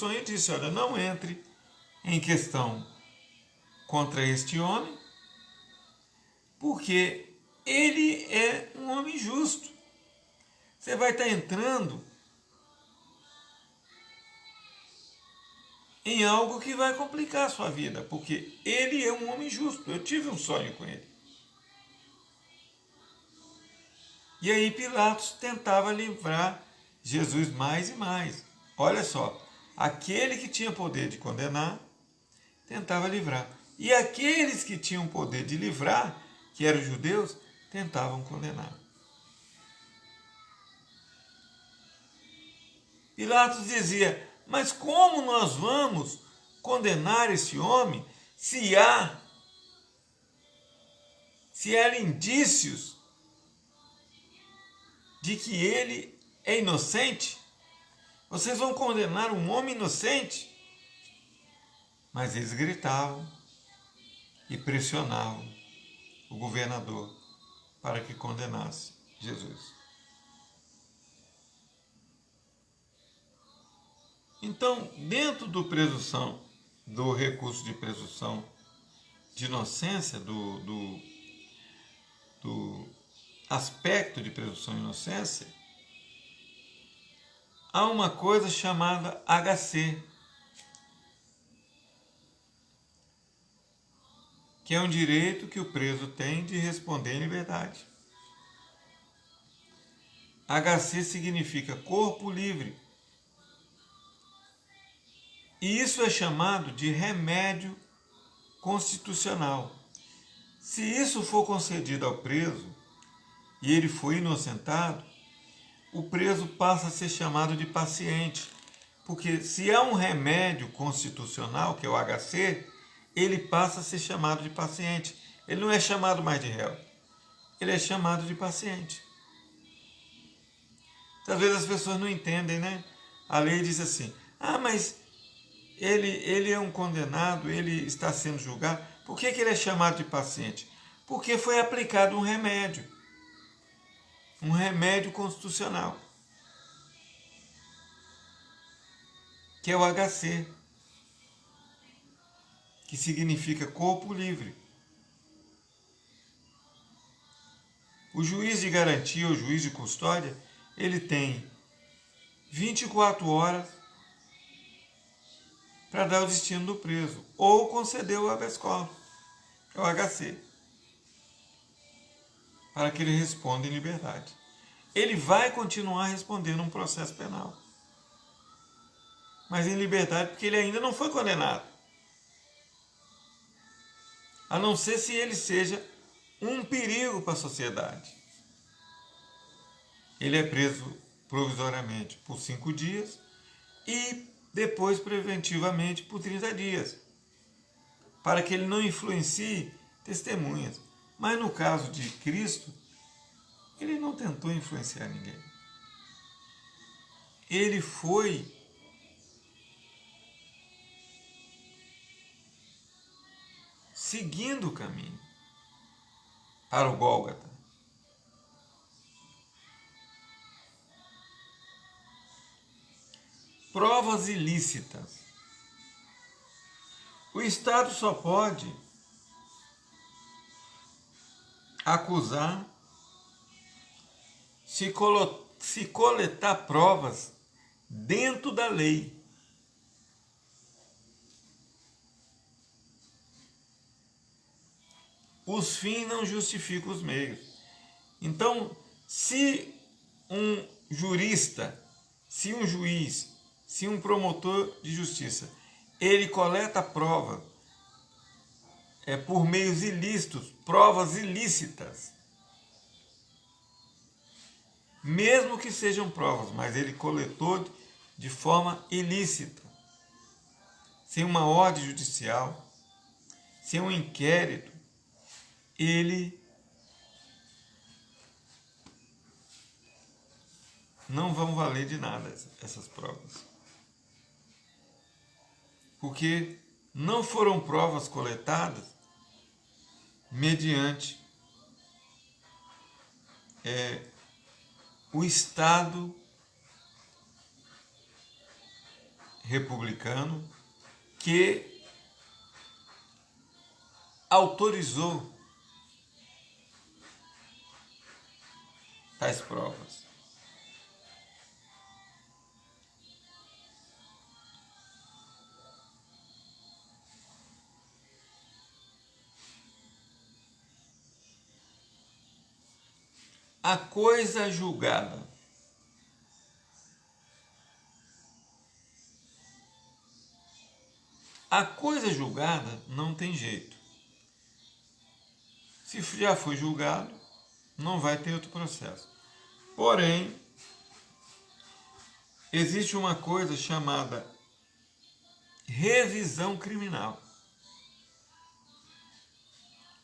sonho e disse: olha, não entre em questão contra este homem, porque ele é um homem justo. Você vai estar entrando em algo que vai complicar a sua vida, porque ele é um homem justo. Eu tive um sonho com ele. E aí Pilatos tentava livrar Jesus mais e mais. Olha só, aquele que tinha poder de condenar, tentava livrar. E aqueles que tinham poder de livrar, que eram os judeus, tentavam condenar. Pilatos dizia: mas como nós vamos condenar esse homem se há indícios de que ele é inocente? Vocês vão condenar um homem inocente? Mas eles gritavam e pressionavam o governador para que condenasse Jesus. Então, dentro do recurso de presunção de inocência, do aspecto de presunção de inocência, há uma coisa chamada HC, que é um direito que o preso tem de responder em liberdade. HC significa corpo livre. E isso é chamado de remédio constitucional. Se isso for concedido ao preso e ele for inocentado, o preso passa a ser chamado de paciente. Porque se há um remédio constitucional, que é o HC, ele passa a ser chamado de paciente. Ele não é chamado mais de réu, ele é chamado de paciente. Às vezes as pessoas não entendem, né? A lei diz assim: mas ele é um condenado, ele está sendo julgado. Por que ele é chamado de paciente? Porque foi aplicado um remédio constitucional, que é o HC, que significa corpo livre. O juiz de garantia, o juiz de custódia, ele tem 24 horas para dar o destino do preso, ou conceder o habeas corpus, que é o HC, para que ele responda em liberdade. Ele vai continuar respondendo um processo penal, mas em liberdade, porque ele ainda não foi condenado. A não ser se ele seja um perigo para a sociedade. Ele é preso provisoriamente por 5 dias e depois preventivamente por 30 dias, para que ele não influencie testemunhas. Mas no caso de Cristo, ele não tentou influenciar ninguém. Ele foi seguindo o caminho para o Gólgota. Provas ilícitas. O Estado só pode acusar se coletar provas dentro da lei. Os fins não justificam os meios. Então, se um jurista, se um juiz, se um promotor de justiça, ele coleta prova por meios ilícitos, provas ilícitas, mesmo que sejam provas, mas ele coletou de forma ilícita, sem uma ordem judicial, sem um inquérito, ele não vão valer de nada essas provas. Porque não foram provas coletadas mediante o Estado republicano que autorizou tais provas. A coisa julgada. A coisa julgada não tem jeito. Se já foi julgado, não vai ter outro processo. Porém, existe uma coisa chamada revisão criminal.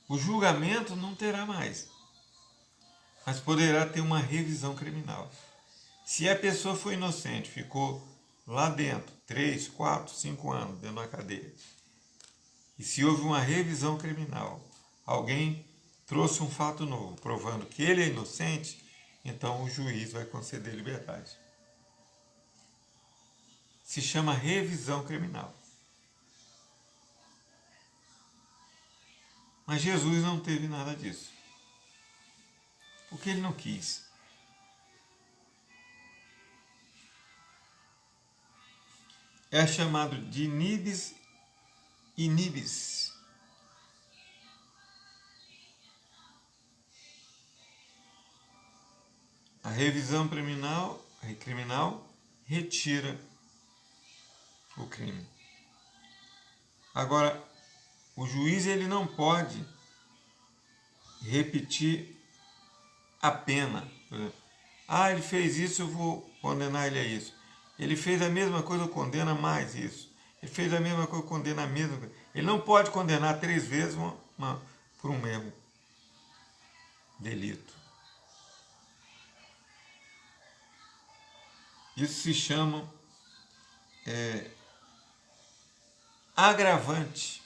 O julgamento não terá mais, mas poderá ter uma revisão criminal. Se a pessoa foi inocente, ficou lá dentro 3, 4, 5 anos dentro da cadeia, e se houve uma revisão criminal, alguém trouxe um fato novo, provando que ele é inocente, então o juiz vai conceder liberdade. Se chama revisão criminal. Mas Jesus não teve nada disso, porque ele não quis. É chamado de inibis. A revisão criminal retira o crime. Agora, o juiz ele não pode repetir a pena. Por exemplo, ele fez isso, eu vou condenar ele a isso. Ele fez a mesma coisa, eu condeno mais isso. Ele fez a mesma coisa, eu condeno a mesma coisa. Ele não pode condenar 3 vezes por um mesmo delito. Isso se chama agravante.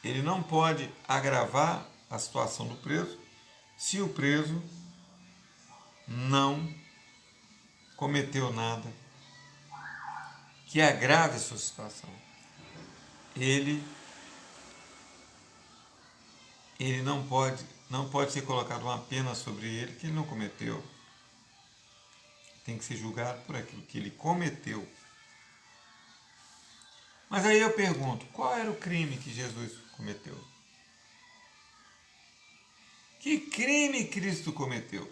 Ele não pode agravar a situação do preso se o preso não cometeu nada que agrave a sua situação. Ele não pode ser colocado uma pena sobre ele que ele não cometeu. Tem que ser julgado por aquilo que ele cometeu. Mas aí eu pergunto, qual era o crime que Jesus cometeu? Que crime Cristo cometeu?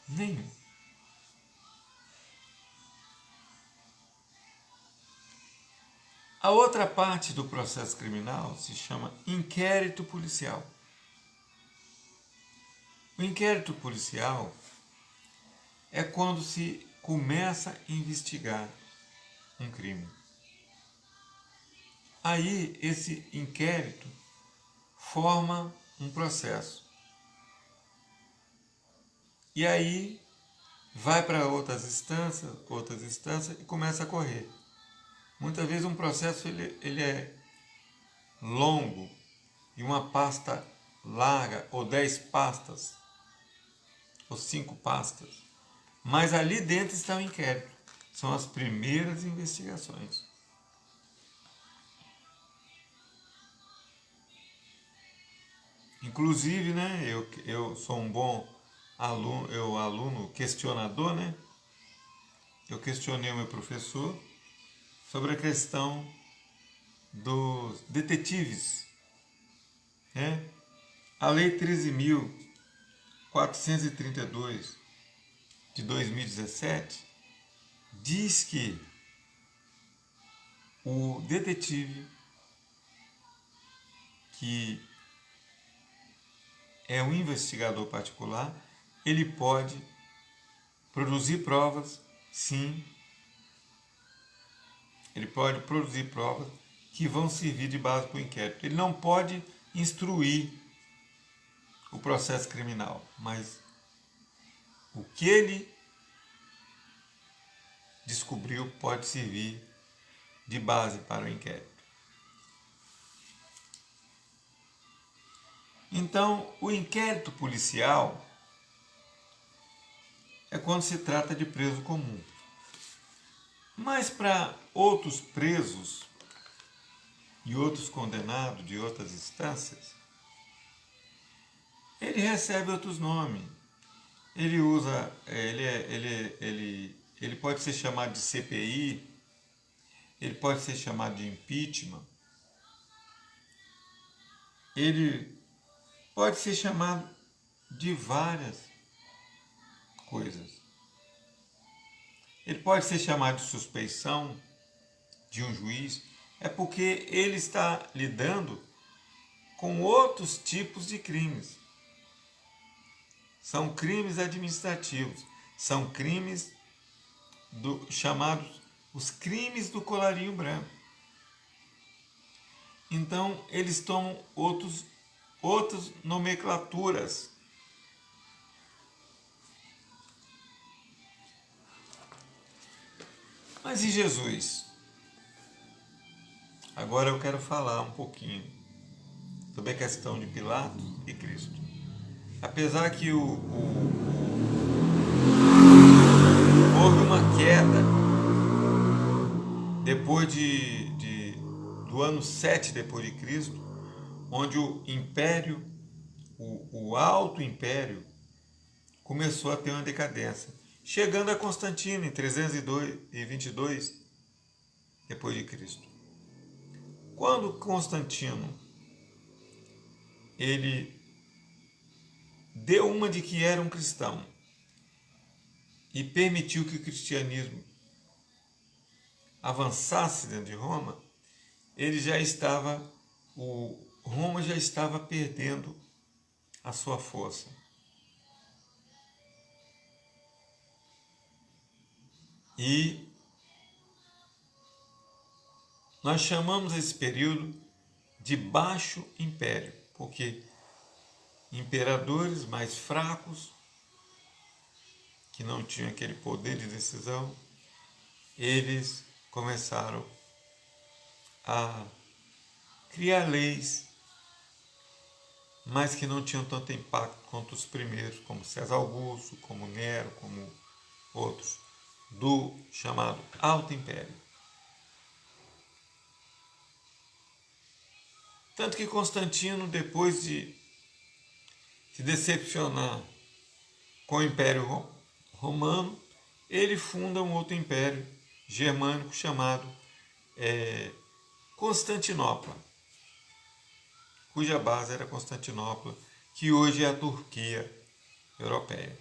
Nenhum. A outra parte do processo criminal se chama inquérito policial. O inquérito policial é quando se começa a investigar um crime. Aí esse inquérito forma um processo. E aí vai para outras instâncias e começa a correr. Muitas vezes um processo ele é longo e uma pasta larga, ou 10 pastas, ou 5 pastas. Mas ali dentro está o inquérito. São as primeiras investigações. Inclusive, né, eu sou um bom aluno questionador, né? Eu questionei o meu professor sobre a questão dos detetives, né? A Lei 13.432 de 2017 diz que o detetive que é um investigador particular, ele pode produzir provas, sim. Ele pode produzir provas que vão servir de base para o inquérito. Ele não pode instruir o processo criminal, mas o que ele descobriu pode servir de base para o inquérito. Então, o inquérito policial é quando se trata de preso comum. Mas para outros presos e outros condenados de outras instâncias, ele recebe outros nomes. Ele usa, ele pode ser chamado de CPI, ele pode ser chamado de impeachment, ele pode ser chamado de várias coisas. Ele pode ser chamado de suspeição de um juiz, é porque ele está lidando com outros tipos de crimes. São crimes administrativos, são crimes chamados os crimes do colarinho branco. Então, eles tomam outras nomenclaturas. Mas e Jesus? Agora eu quero falar um pouquinho sobre a questão de Pilatos e Cristo. Apesar que houve uma queda depois do ano 7 depois de Cristo, onde o império, o alto império, começou a ter uma decadência, chegando a Constantino em 322 depois de Cristo. Quando Constantino ele deu uma de que era um cristão e permitiu que o cristianismo avançasse dentro de Roma, Roma já estava perdendo a sua força. E nós chamamos esse período de Baixo Império, porque imperadores mais fracos, que não tinham aquele poder de decisão, eles começaram a criar leis, mas que não tinham tanto impacto quanto os primeiros, como César Augusto, como Nero, como outros, do chamado Alto Império. Tanto que Constantino, depois de se decepcionar com o Império Romano, ele funda um outro império germânico chamado Constantinopla, cuja base era Constantinopla, que hoje é a Turquia europeia.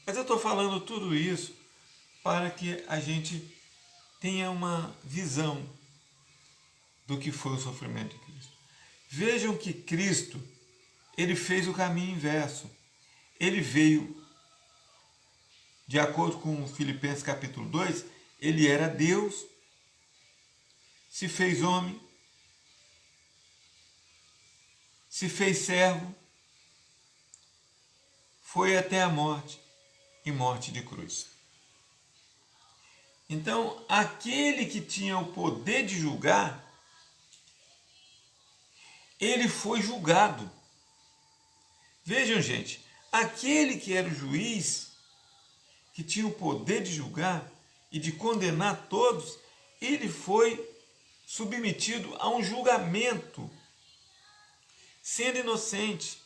Mas eu estou falando tudo isso para que a gente tenha uma visão do que foi o sofrimento de Cristo. Vejam que Cristo, ele fez o caminho inverso. Ele veio, de acordo com Filipenses capítulo 2, ele era Deus, se fez homem, se fez servo, foi até a morte e morte de cruz. Então, aquele que tinha o poder de julgar, ele foi julgado. Vejam, gente, aquele que era o juiz, que tinha o poder de julgar e de condenar todos, ele foi submetido a um julgamento, sendo inocente.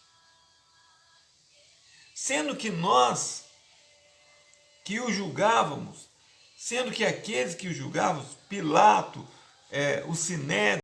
Sendo que nós, que o julgávamos, sendo que aqueles que o julgávamos, Pilato, o Sinédrio,